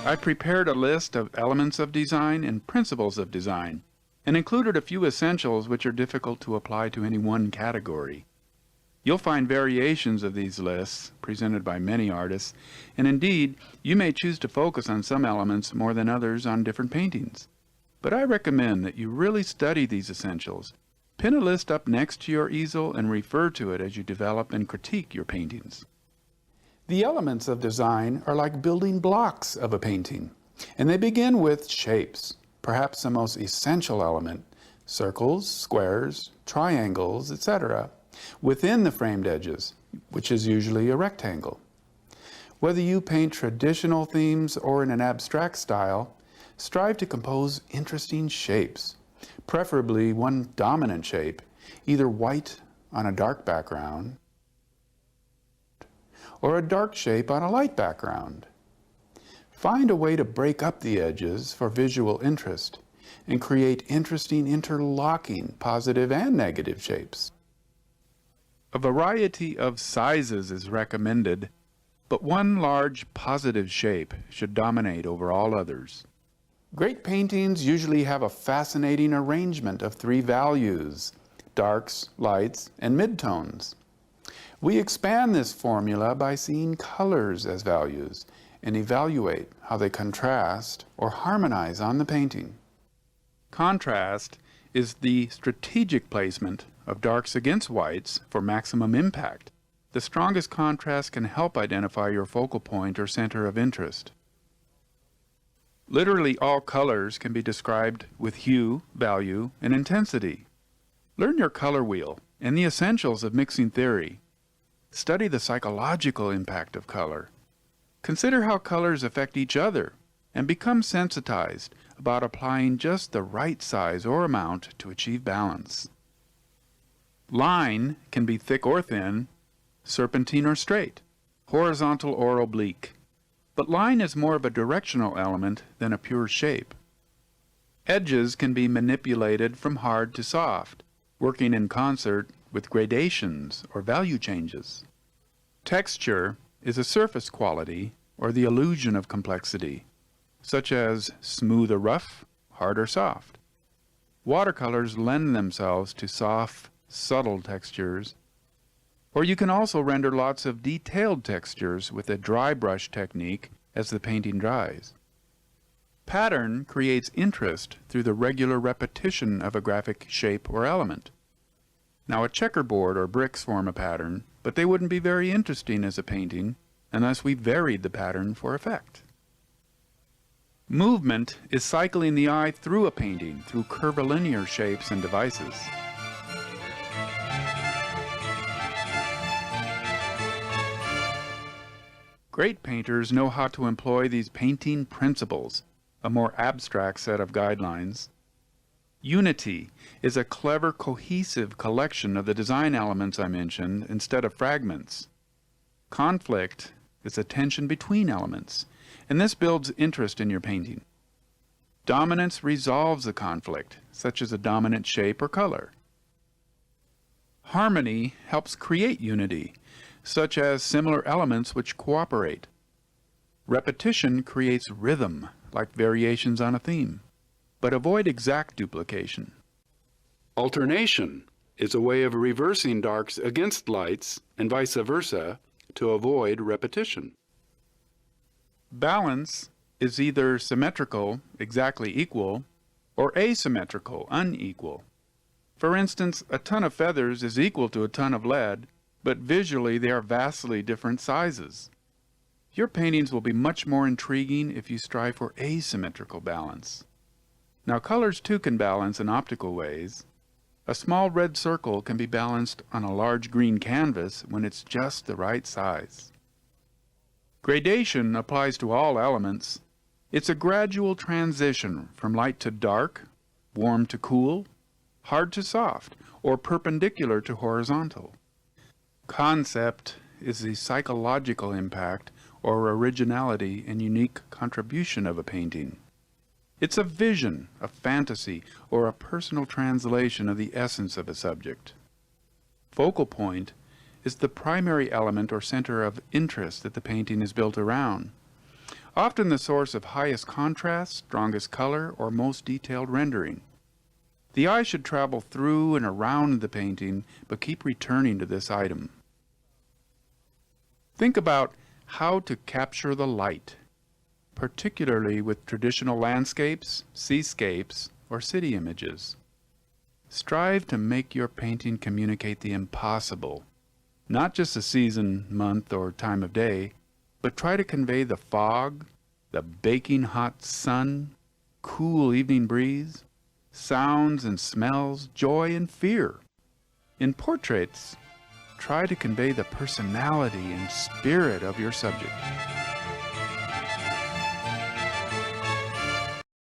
I prepared a list of elements of design and principles of design, and included a few essentials which are difficult to apply to any one category. You'll find variations of these lists presented by many artists, and indeed, you may choose to focus on some elements more than others on different paintings. But I recommend that you really study these essentials. Pin a list up next to your easel and refer to it as you develop and critique your paintings. The elements of design are like building blocks of a painting, and they begin with shapes, perhaps the most essential element, circles, squares, triangles, etc., within the framed edges, which is usually a rectangle. Whether you paint traditional themes or in an abstract style, strive to compose interesting shapes, preferably one dominant shape, either white on a dark background or a dark shape on a light background. Find a way to break up the edges for visual interest and create interesting interlocking positive and negative shapes. A variety of sizes is recommended, but one large positive shape should dominate over all others. Great paintings usually have a fascinating arrangement of three values: darks, lights, and midtones. We expand this formula by seeing colors as values and evaluate how they contrast or harmonize on the painting. Contrast is the strategic placement of darks against whites for maximum impact. The strongest contrast can help identify your focal point or center of interest. Literally all colors can be described with hue, value, and intensity. Learn your color wheel and the essentials of mixing theory. Study the psychological impact of color. Consider how colors affect each other and become sensitized about applying just the right size or amount to achieve balance. Line can be thick or thin, serpentine or straight, horizontal or oblique. But line is more of a directional element than a pure shape. Edges can be manipulated from hard to soft, working in concert with gradations or value changes. Texture is a surface quality or the illusion of complexity, such as smooth or rough, hard or soft. Watercolors lend themselves to soft, subtle textures, or you can also render lots of detailed textures with a dry brush technique as the painting dries. Pattern creates interest through the regular repetition of a graphic shape or element. Now a checkerboard or bricks form a pattern, but they wouldn't be very interesting as a painting unless we varied the pattern for effect. Movement is cycling the eye through a painting through curvilinear shapes and devices. Great painters know how to employ these painting principles, a more abstract set of guidelines. Unity is a clever, cohesive collection of the design elements I mentioned instead of fragments. Conflict is a tension between elements, and this builds interest in your painting. Dominance resolves the conflict, such as a dominant shape or color. Harmony helps create unity, such as similar elements which cooperate. Repetition creates rhythm, like variations on a theme, but avoid exact duplication. Alternation is a way of reversing darks against lights and vice versa to avoid repetition. Balance is either symmetrical, exactly equal, or asymmetrical, unequal. For instance, a ton of feathers is equal to a ton of lead, but visually they are vastly different sizes. Your paintings will be much more intriguing if you strive for asymmetrical balance. Now colors too can balance in optical ways. A small red circle can be balanced on a large green canvas when it's just the right size. Gradation applies to all elements. It's a gradual transition from light to dark, warm to cool, hard to soft, or perpendicular to horizontal. Concept is the psychological impact or originality and unique contribution of a painting. It's a vision, a fantasy, or a personal translation of the essence of a subject. Focal point is the primary element or center of interest that the painting is built around. often the source of highest contrast, strongest color, or most detailed rendering. The eye should travel through and around the painting, but keep returning to this item. Think about how to capture the light, particularly with traditional landscapes, seascapes, or city images. Strive to make your painting communicate the impossible, not just the season, month, or time of day, but try to convey the fog, the baking hot sun, cool evening breeze, sounds and smells, joy and fear. In portraits, try to convey the personality and spirit of your subject.